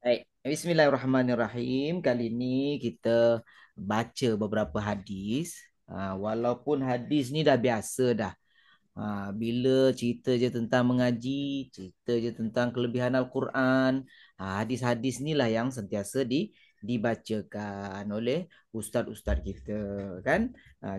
Baik, Bismillahirrahmanirrahim. Kali ini kita baca beberapa hadis. Walaupun hadis ni dah biasa dah. Bila cerita je tentang mengaji, cerita je tentang kelebihan Al-Quran, hadis-hadis ni lah yang sentiasa dibacakan oleh ustaz-ustaz kita, kan?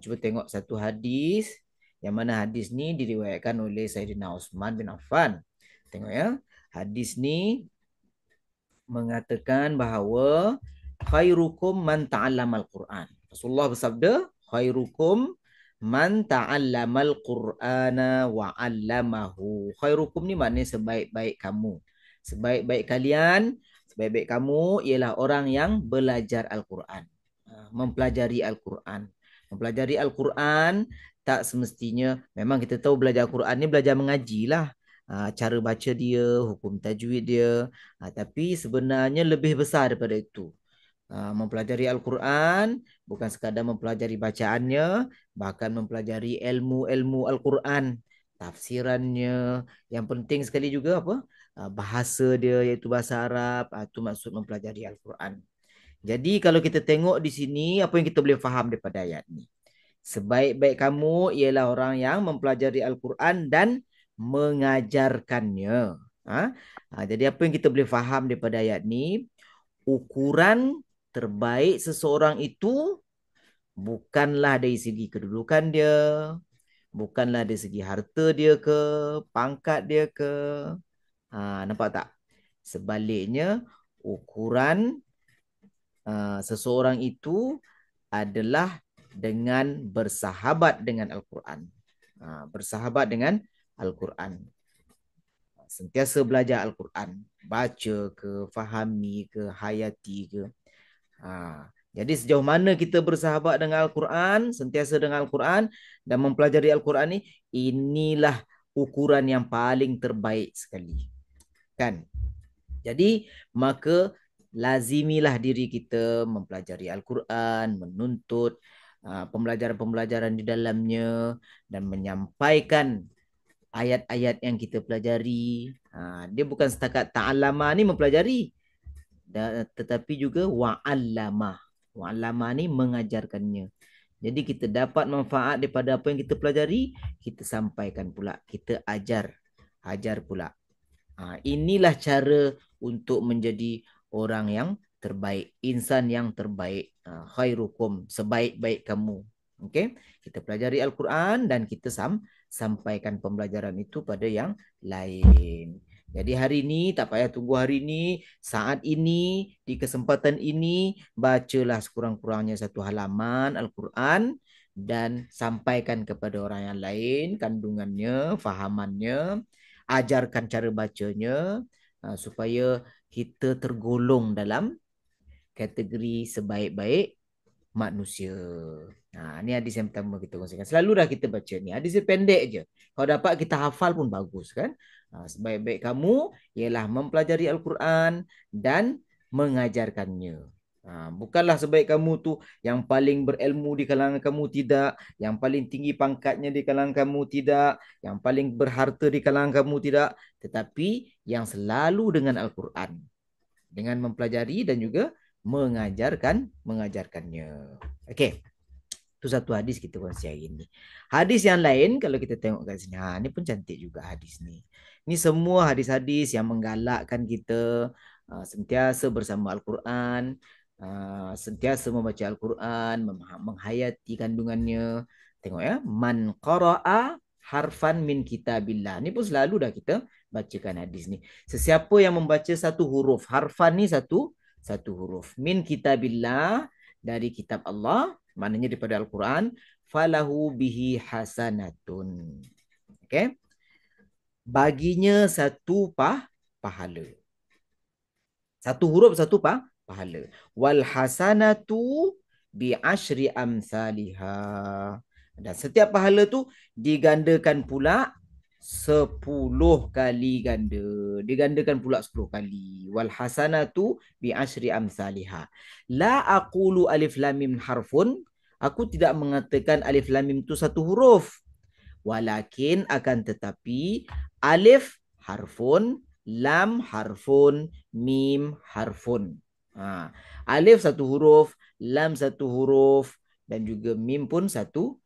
Cuba tengok satu hadis, yang mana hadis ni diriwayatkan oleh Sayyidina Uthman bin Affan. Tengok ya. Hadis ni mengatakan bahawa khairukum man ta'allamal Quran. Rasulullah bersabda, khairukum man ta'allamal Qur'ana wa 'allamahu. Khairukum ni maknanya sebaik-baik kamu. Sebaik-baik kalian, sebaik-baik kamu ialah orang yang belajar Al-Quran. Mempelajari Al-Quran. Mempelajari Al-Quran tak semestinya, memang kita tahu belajar Al-Quran ni belajar mengaji lah. Cara baca dia, hukum tajwid dia. Tapi sebenarnya lebih besar daripada itu. Mempelajari Al-Quran bukan sekadar mempelajari bacaannya, bahkan mempelajari ilmu-ilmu Al-Quran, tafsirannya. Yang penting sekali juga apa? Bahasa dia, iaitu bahasa Arab. Itu maksud mempelajari Al-Quran. Jadi kalau kita tengok di sini, apa yang kita boleh faham daripada ayat ni? Sebaik-baik kamu ialah orang yang mempelajari Al-Quran dan mengajarkannya. Ha? Jadi apa yang kita boleh faham daripada ayat ni? Ukuran terbaik seseorang itu bukanlah dari segi kedudukan dia, bukanlah dari segi harta dia ke, pangkat dia ke. Nampak tak? Sebaliknya, ukuran seseorang itu adalah dengan bersahabat dengan Al-Quran. Bersahabat dengan Al-Quran. Sentiasa belajar Al-Quran. Baca ke, fahami ke, hayati ke. Jadi sejauh mana kita bersahabat dengan Al-Quran, sentiasa dengan Al-Quran dan mempelajari Al-Quran ni, inilah ukuran yang paling terbaik sekali. Kan? Jadi maka lazimilah diri kita mempelajari Al-Quran, menuntut pembelajaran-pembelajaran di dalamnya dan menyampaikan ayat-ayat yang kita pelajari. Dia bukan setakat ta'allama ni mempelajari, tetapi juga wa'allama. Wa'allama ni mengajarkannya. Jadi kita dapat manfaat daripada apa yang kita pelajari, kita sampaikan pula, kita ajar pula. Inilah cara untuk menjadi orang yang terbaik, insan yang terbaik. Khairukum, sebaik-baik kamu. Okey, kita pelajari Al-Quran dan kita sampaikan pembelajaran itu pada yang lain. Jadi hari ini tak payah tunggu hari ini, saat ini, di kesempatan ini, bacalah sekurang-kurangnya satu halaman Al-Quran dan sampaikan kepada orang yang lain kandungannya, fahamannya, ajarkan cara bacanya supaya kita tergolong dalam kategori sebaik-baik manusia. Ni hadis yang pertama kita kongsikan. Selalu dah kita baca ni. Hadis dia pendek je. Kalau dapat kita hafal pun bagus kan. Sebaik-baik kamu ialah mempelajari Al-Quran dan mengajarkannya. Bukanlah sebaik kamu tu yang paling berilmu di kalangan kamu, tidak. Yang paling tinggi pangkatnya di kalangan kamu, tidak. Yang paling berharta di kalangan kamu, tidak. Tetapi yang selalu dengan Al-Quran. Dengan mempelajari dan juga mengajarkannya. Okey. Itu satu hadis kita kongsi hari ini. Hadis yang lain kalau kita tengok kat sini, ni pun cantik juga hadis ni. Ni semua hadis-hadis yang menggalakkan kita sentiasa bersama Al-Quran, sentiasa membaca Al-Quran, menghayati kandungannya. Tengok ya, man qara'a harfan min kitabillah. Ni pun selalu dah kita bacakan hadis ni. Sesiapa yang membaca satu huruf, harfan ni satu huruf, min kitabillah, dari kitab Allah, maknanya daripada Al-Quran, falahu bihi hasanatun. Okey. Baginya satu pahala. Satu huruf satu pahala. Wal hasanatu bi asyri amsalihha. Dan setiap pahala tu digandakan pula 10 kali ganda. Digandakan pula 10 kali. Wal hasanatu bi asyri amsalihha. La aqulu alif lam mim harfun. Aku tidak mengatakan alif lam mim itu satu huruf. Walakin akan tetapi alif harfun, lam harfun, mim harfun. Alif satu huruf, lam satu huruf, dan juga mim pun satu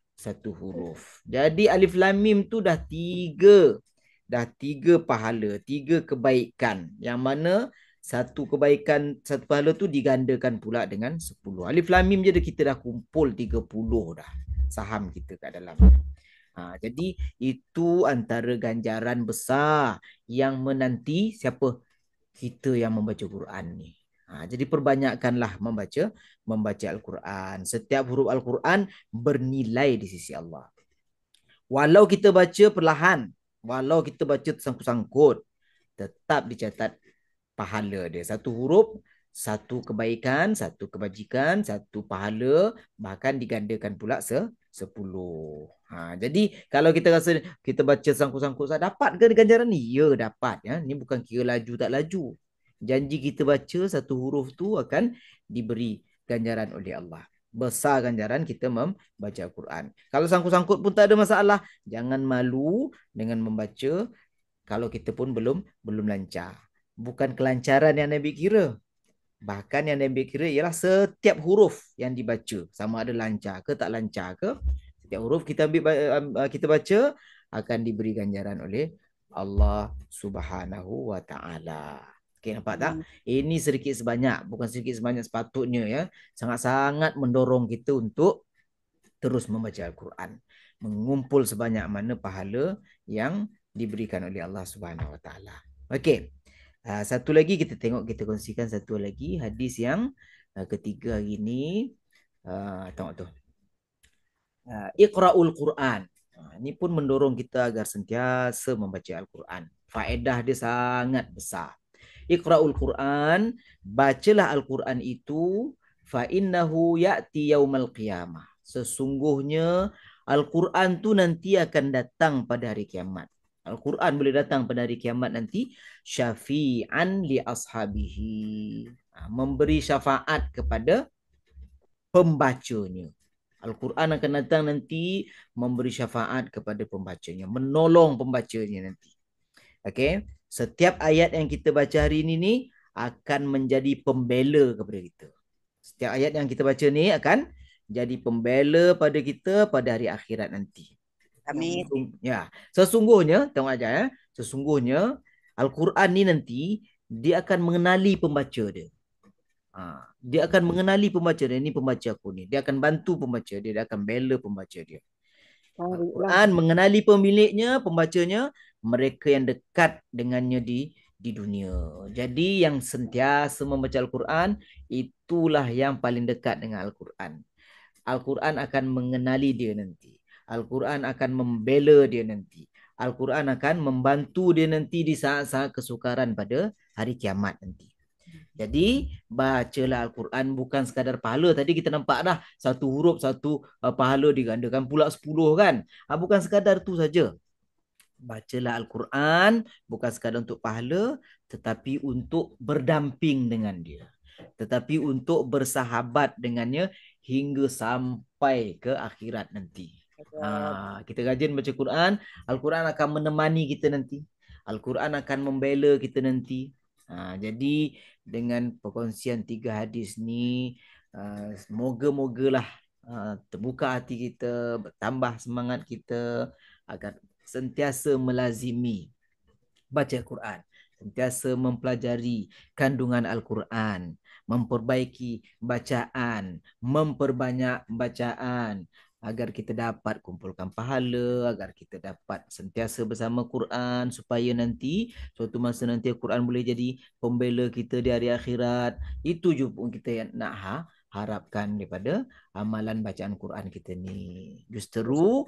huruf. Jadi alif lam mim tu dah tiga pahala, tiga kebaikan. Yang mana satu kebaikan, satu pahala tu digandakan pula dengan 10. Alif lam mim je kita dah kumpul 30 dah saham kita kat dalam. Jadi itu antara ganjaran besar yang menanti siapa? Kita yang membaca Quran ni. Jadi perbanyakkanlah membaca Al-Quran. Setiap huruf Al-Quran bernilai di sisi Allah. Walau kita baca perlahan, walau kita baca tersangkut-sangkut, tetap dicatat pahala dia. Satu huruf, satu kebaikan, satu kebajikan, satu pahala, bahkan digandakan pula 10. Jadi kalau kita rasa kita baca sangkut-sangkut, dapat ke ganjaran ni? Ya, dapat. Ya. Ni bukan kira laju tak laju. Janji kita baca satu huruf tu akan diberi ganjaran oleh Allah. Besar ganjaran kita membaca Al-Quran. Kalau sangkut-sangkut pun tak ada masalah. Jangan malu dengan membaca kalau kita pun belum lancar. Bukan kelancaran yang Nabi kira. Bahkan yang Nabi kira ialah setiap huruf yang dibaca. Sama ada lancar ke tak lancar ke. Setiap huruf kita kita baca akan diberi ganjaran oleh Allah Subhanahu wa taala. Okey, nampak tak? Ini sedikit sebanyak, bukan sedikit sebanyak sepatutnya ya. Sangat-sangat mendorong kita untuk terus membaca Al-Quran. Mengumpul sebanyak mana pahala yang diberikan oleh Allah Subhanahu wa taala. Okey. Satu lagi kita tengok, kita kongsikan satu lagi hadis yang ketiga hari ini. Tengok tu. Iqra'ul Quran. Ini pun mendorong kita agar sentiasa membaca Al-Quran. Faedah dia sangat besar. Iqra'ul Quran, bacalah Al-Quran itu, fa innahu ya'ti yaumal qiyamah. Sesungguhnya Al-Quran tu nanti akan datang pada hari kiamat. Al-Quran boleh datang pada hari kiamat nanti, syafi'an li ashabihi. Memberi syafaat kepada pembacanya. Al-Quran akan datang nanti memberi syafaat kepada pembacanya, menolong pembacanya nanti. Okey, setiap ayat yang kita baca hari ini ni akan menjadi pembela kepada kita. Setiap ayat yang kita baca ni akan jadi pembela pada kita pada hari akhirat nanti. Amin. Ya, sesungguhnya tengok aja ya. Sesungguhnya Al-Quran ni nanti dia akan mengenali pembaca dia. Dia akan mengenali pembaca dia. Ini pembaca aku ni. Dia akan bantu pembaca dia. Dia akan bela pembaca dia. Al-Quran mengenali pemiliknya, pembacanya, mereka yang dekat dengannya di dunia. Jadi yang sentiasa membaca Al-Quran, itulah yang paling dekat dengan Al-Quran. Al-Quran akan mengenali dia nanti. Al-Quran akan membela dia nanti. Al-Quran akan membantu dia nanti di saat-saat kesukaran pada hari kiamat nanti. Jadi bacalah Al-Quran bukan sekadar pahala. Tadi kita nampak dah satu huruf satu pahala digandakan pula 10 kan. Bukan sekadar tu saja. Bacalah Al-Quran bukan sekadar untuk pahala tetapi untuk berdamping dengan dia. Tetapi untuk bersahabat dengannya hingga sampai ke akhirat nanti. Kita rajin baca Quran, Al-Quran akan menemani kita nanti. Al-Quran akan membela kita nanti. Jadi dengan perkongsian 3 hadis ni, moga-mogalah terbuka hati kita, bertambah semangat kita agar sentiasa melazimi baca Quran, sentiasa mempelajari kandungan Al-Quran, memperbaiki bacaan, memperbanyak bacaan agar kita dapat kumpulkan pahala, agar kita dapat sentiasa bersama Quran supaya nanti suatu masa nanti Al-Quran boleh jadi pembela kita di hari akhirat. Itu je pun kita yang nak harapkan daripada amalan bacaan Quran kita ni. Justeru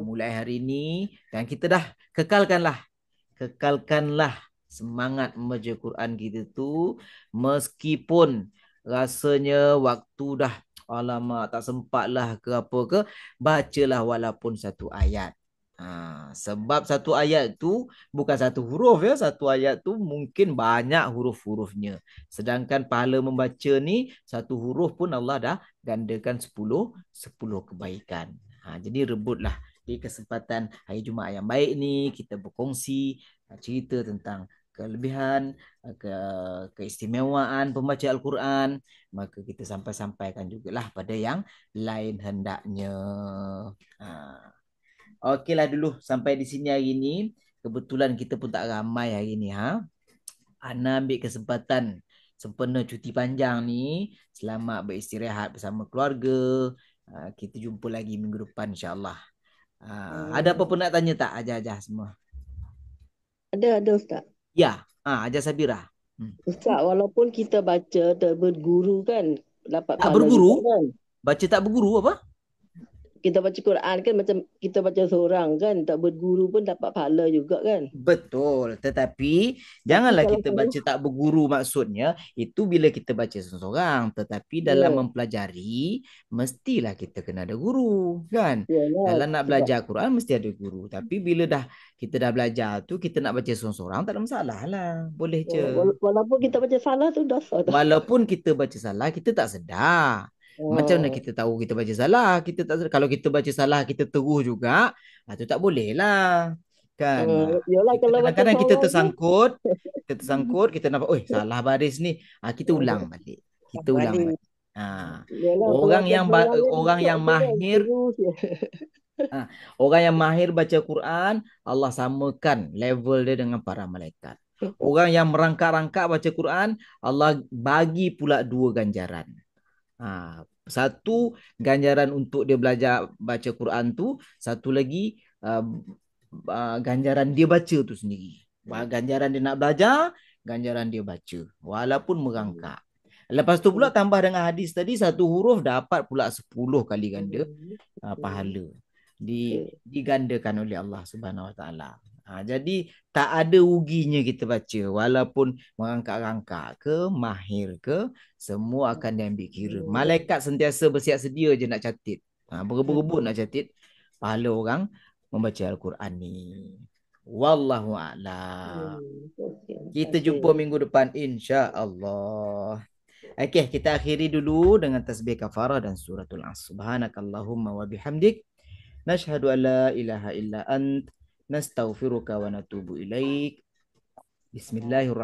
mulai hari ini dan kita dah kekalkanlah semangat membaca Quran kita tu meskipun rasanya waktu dah alamak tak sempat lah ke apa ke, bacalah walaupun satu ayat. Sebab satu ayat tu bukan satu huruf ya, satu ayat tu mungkin banyak huruf-hurufnya. Sedangkan pahala membaca ni satu huruf pun Allah dah gandakan 10 kebaikan. Jadi rebutlah di kesempatan hari Jumaat yang baik ni kita berkongsi cerita tentang kelebihan, ke keistimewaan pembaca Al-Quran, maka kita sampaikan jugalah pada yang lain hendaknya. Ha. Okeylah dulu sampai di sini hari ini. Kebetulan kita pun tak ramai hari ini, ha. Ana ambil kesempatan sempena cuti panjang ni, selamat beristirahat bersama keluarga. Kita jumpa lagi minggu depan insya-Allah. Ada apa pun nak tanya tak ajar-ajar semua? Ada Ustaz. Ya, ajar Sabira. Ustaz, walaupun kita baca berguru kan, dapat Tak pahala juga berguru? kan. Baca tak berguru apa? Kita baca Quran kan macam kita baca seorang kan, tak berguru pun dapat pahala juga kan. Betul, tetapi Tapi janganlah kalau kita saya, baca tak berguru, maksudnya itu bila kita baca seseorang, tetapi dalam ya, mempelajari mestilah kita kena ada guru, kan? yalah, Dalam nak sebab belajar Quran mesti ada guru, tapi bila dah kita dah belajar tu kita nak baca seorang-seorang tak ada masalah lah, boleh je. walaupun kita baca salah tu dosa tu. Walaupun kita baca salah, kita tak sedar. Macam mana Oh, kita tahu kita baca salah? Kita tak sedar. Kalau kita baca salah, kita terus juga, itu tak boleh lah. Kan? yalah Kita kalau baca kadang-kadang kita salah tu. tersangkut, kita nampak, oh salah baris ni. Kita ulang balik. Kita ulang Balik. balik. Ha. Yalah kalau Orang baca yang seorang ni orang besok yang tu kan mahir, terus je. orang yang mahir baca Quran, Allah samakan level dia dengan para malaikat. Orang yang merangkak-rangkak baca Quran, Allah bagi pula dua ganjaran. Satu ganjaran untuk dia belajar baca Quran tu, satu lagi ganjaran dia baca tu sendiri. Ganjaran dia nak belajar, ganjaran dia baca walaupun merangkak. Lepas tu pula tambah dengan hadis tadi, satu huruf dapat pula 10 kali ganda pahala. Digandakan oleh Allah Subhanahu Wa Taala. Jadi tak ada ruginya kita baca walaupun merangkak-rangkak ke, mahir ke, semua akan diambil kira. Malaikat sentiasa bersiap sedia je nak catat. Berebut-rebut nak catat pahala orang membaca Al-Quran ni. Wallahu a'lam. Terima Kita kasih. jumpa minggu depan insya-Allah. Okey, kita akhiri dulu dengan tasbih kafarah dan suratul As. Subhanakallahumma wa bihamdik nashhadu an la ilaha illa ant nastaghfiruka wa natubu ilaik. Bismillahirrahmanirrahim.